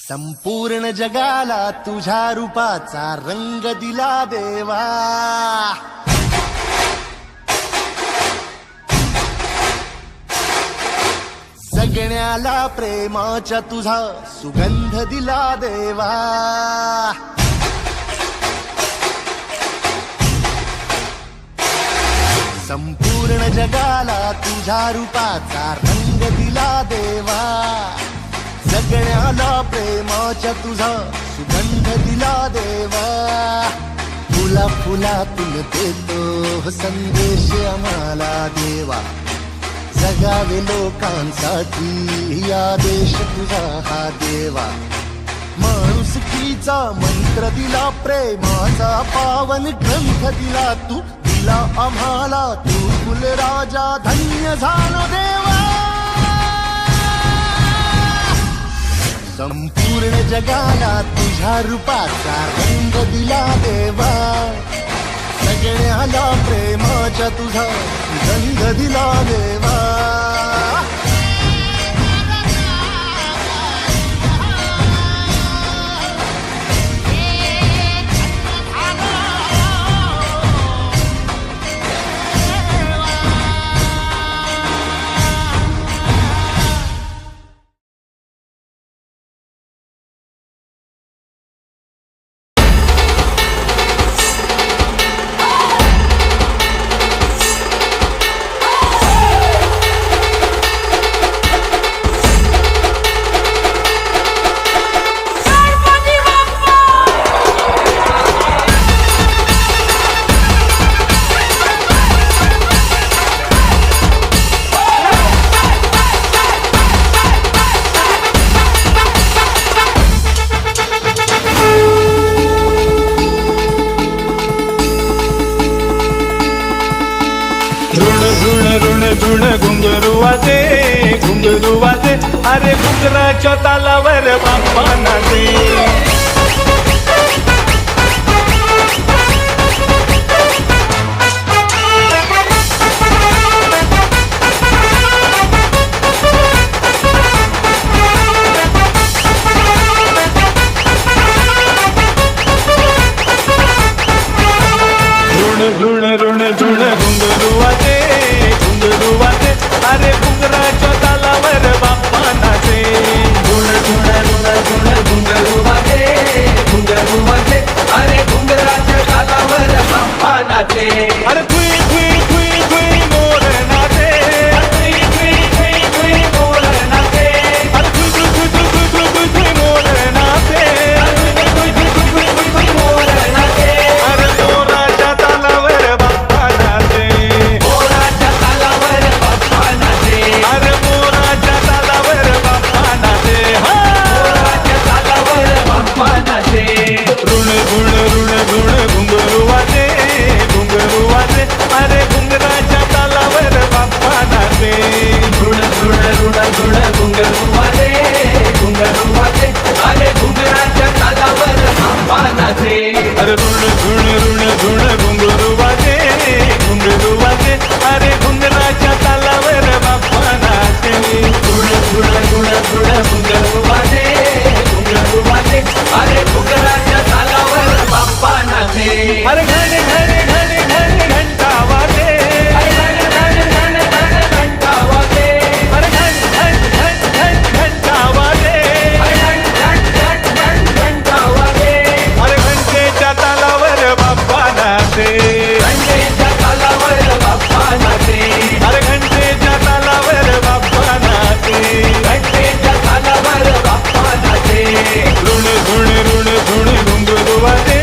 संपूर्ण जगाला तुझ्या रूपाचा रंग दिला देवा. जगण्याला प्रेमाच्या तुझा सुगंध दिला देवा. संपूर्ण जगाला तुझ्या रूपाचा रंग दिला देवा. जगण्याला प्रेमाच्या तुझा सुगंध दिला देवा. फुला फुलातून देतो संदेश आम्हाला देवा. जगावे लोकांसाठी या देश तुझा हा देवा. माणुसकीचा मंत्र दिला, प्रेमाचा पावन ग्रंथ दिला तू. दिला आम्हाला तू कुलराजा, धन्य झालो देवा. संपूर्ण जगाला तुझ्या रूपाचा रंग दिला देवा. सगळ्याला प्रेमाच्या तुझा गंध दिला देवा. धुण घुंगरू वाजे घुंगरू वाजे, अरे घुंगराच्या तालावर बाप्पा नाचे. ऋण ऋण ऋण घुंगरू वाजे घुंगरू वाजे, अरे घुंगराच्या तालावर बाप्पा नाचे. ऋण ऋण ऋण ऋण घुंगरू वाजे घुंगरू वाजे, अरे घुंगराच्या तालावर बाप्पा नाचे. अरे खुई खुई खुई खुई मोर नाचे. खुई खुई खुई खुई मोर नाचे. अरे खुई खुई खुई खुई खुई खुई खुई मोर नाचे. खुई खुई खुई खुई खुई खुई मोर नाचे. अरे मोराच्या तालावर बाप्पा नाचे. मोराच्या तालावर बाप्पा नाचे. अरे मोराच्या तालावर बाप्पा नाचे. हा मोराच्या तालावर बाप्पा नाचे. ऋण ऋण ऋण ऋण घुंगरू वाजे घुंगरू वाजे, अरे घुंगराच्या तालावर बाप्पा नाचे. ऋण ऋण ऋण ऋण घुंगरू वाजे घुंगरू वाजे, अरे घुंगराच्या तालावर बाप्पा नाचे. अरे ऋण ऋण ऋण ऋण घुंगरू वाजे घुंगरू वाजे, अरे घुंगराच्या तालावर बाप्पा नाचे. ऋण ऋण ऋण ऋण घुंगरू वाजे घुंगरू वाजे, अरे घुंगराच्या तालावर बाप्पा नाचे. अरे घन घन घन घन घंटा वाजे. धन धन धन धन घंटा वाजे. अरे घन घन घन घन घंटा वाजे. धन धन धन धन घंटा वाजे. अरे घंटेच्या तालावर बाप्पा नाचे. घंटेच्या तालावर बाप्पा नाचे. अरे घंटेच्या तालावर बाप्पा नाचे. घंटेच्या तालावर बाप्पा नाचे. ऋण ऋण ऋण ऋण घुंगरू वाजे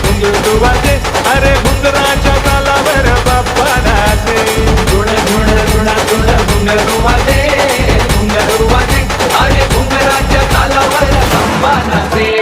घुंगरू वाजे, अरे घुंगराच्या तालावर बाप्पा नाचे. ऋण ऋण ऋण ऋण घुंगरू वाजे घुंगरू वाजे, अरे घुंगराच्या तालावर बाप्पा नाचे.